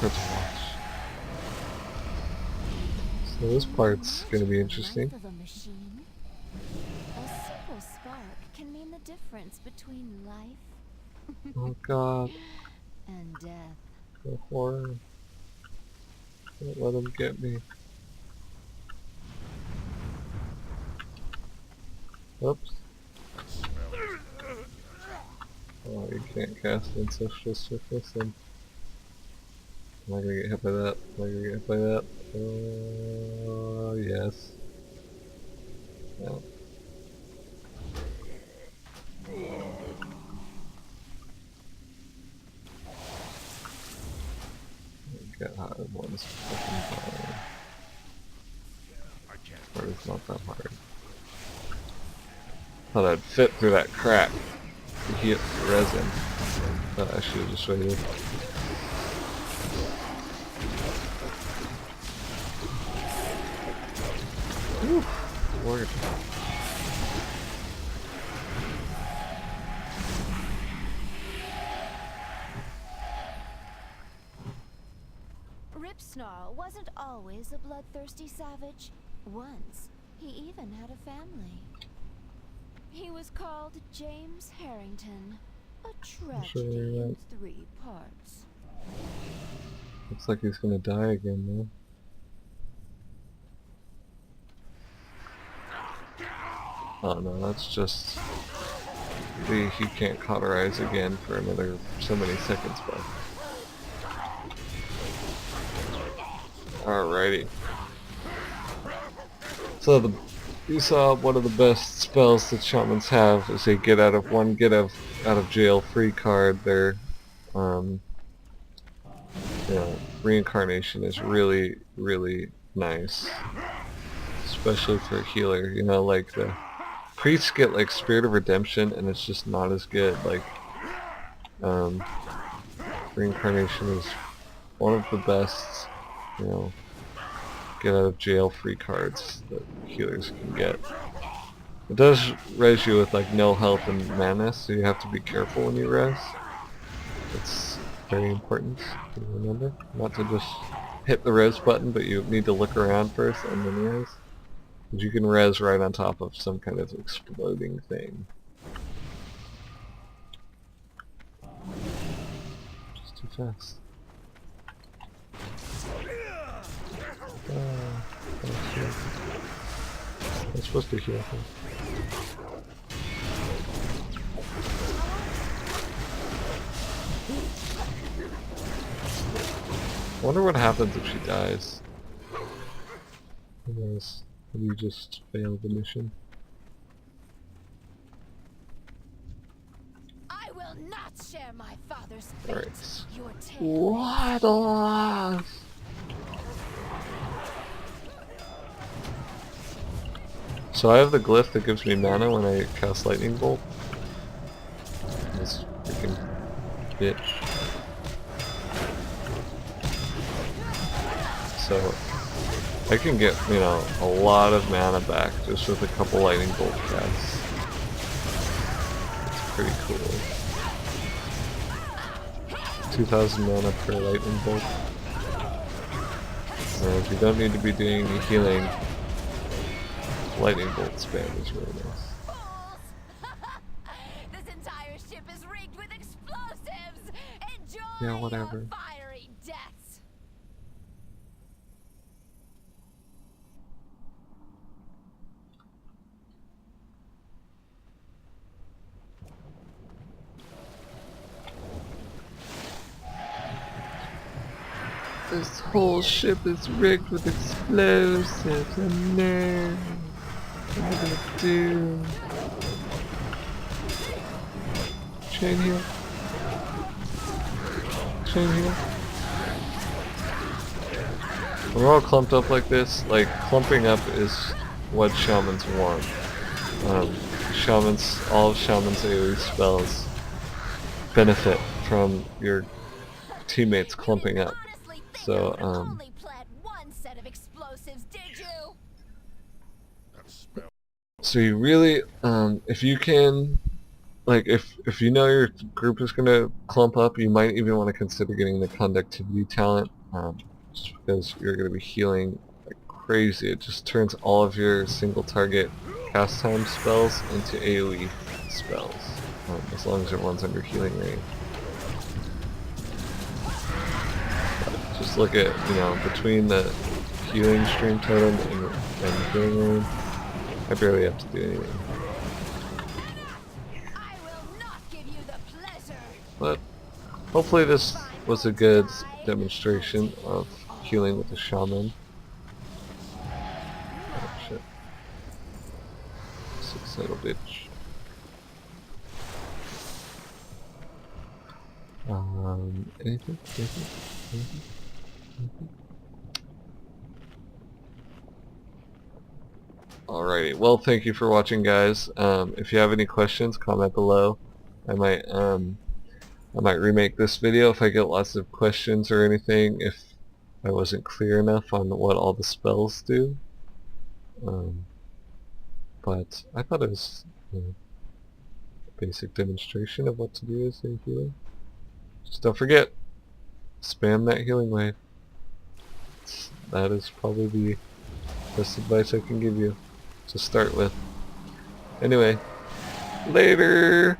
It's hard to watch. So this part's gonna be interesting. Life of a machine. A simple spark can mean the difference between life Oh god, and death. the horror. Don't let him get me. Oops. Oh, you can't cast Ancestral Swiftness and... Am I gonna get hit by that? Am I gonna get hit by that? Yes. No. Get hard one's fucking hard. Or it's not that hard. Thought I'd fit through that crack to hit the resin. But I should have just waited. Whew, Lord. Ripsnarl wasn't always a bloodthirsty savage. Once, he even had a family. He was called James Harrington, a tragedy in 3 parts. Looks like he's gonna die again though. Oh no, that's just... He can't cauterize again for another so many seconds, but... Alrighty. So you saw one of the best spells that shamans have is they get out of jail free card. Their reincarnation is really, really nice. Especially for a healer, you know, like the priests get like Spirit of Redemption and it's just not as good. Like reincarnation is one of the best, you know, get out of jail free cards that healers can get. It does res you with like no health and mana, so you have to be careful when you res. It's very important to remember not to just hit the res button, but you need to look around first and then res. Because you can res right on top of some kind of exploding thing. Just too fast. I'm supposed to heal him. I wonder what happens if she dies. Who knows? Did you just fail the mission? I will not share my father's fate. Alright. Your tale. What a loss! So I have the glyph that gives me mana when I cast Lightning Bolt. This freaking bitch. So I can get, you know, a lot of mana back just with a couple Lightning Bolt casts. It's pretty cool. 2,000 mana per Lightning Bolt. And if you don't need to be doing any healing, Lightning Bolt spam is really nice. This entire ship is rigged with explosives. Enjoy Yeah, whatever. your fiery deaths. This whole ship is rigged with explosives and no. What am I gonna do? Chain heal. Chain heal. When we're all clumped up like this, like, clumping up is what shamans want. All of shamans' AoE spells benefit from your teammates clumping up. Honestly think So, you could've only planned one set of explosives, did you? So you really, if you can like if you know your group is gonna clump up, you might even want to consider getting the conductivity talent, just because you're gonna be healing like crazy. It just turns all of your single target cast time spells into AoE spells, as long as everyone's under healing range. But just look at, between the healing stream totem and healing range, I barely have to do anything. I will not give you the pleasure. But hopefully this was a good demonstration of healing with a shaman. Oh shit. Suicidal bitch. Anything? Anything? Alrighty, well thank you for watching, guys. If you have any questions, comment below. I might remake this video if I get lots of questions or anything, if I wasn't clear enough on what all the spells do. But I thought it was a basic demonstration of what to do as a healer. Just don't forget, spam that healing wave. That is probably the best advice I can give you to start with. Anyway, later!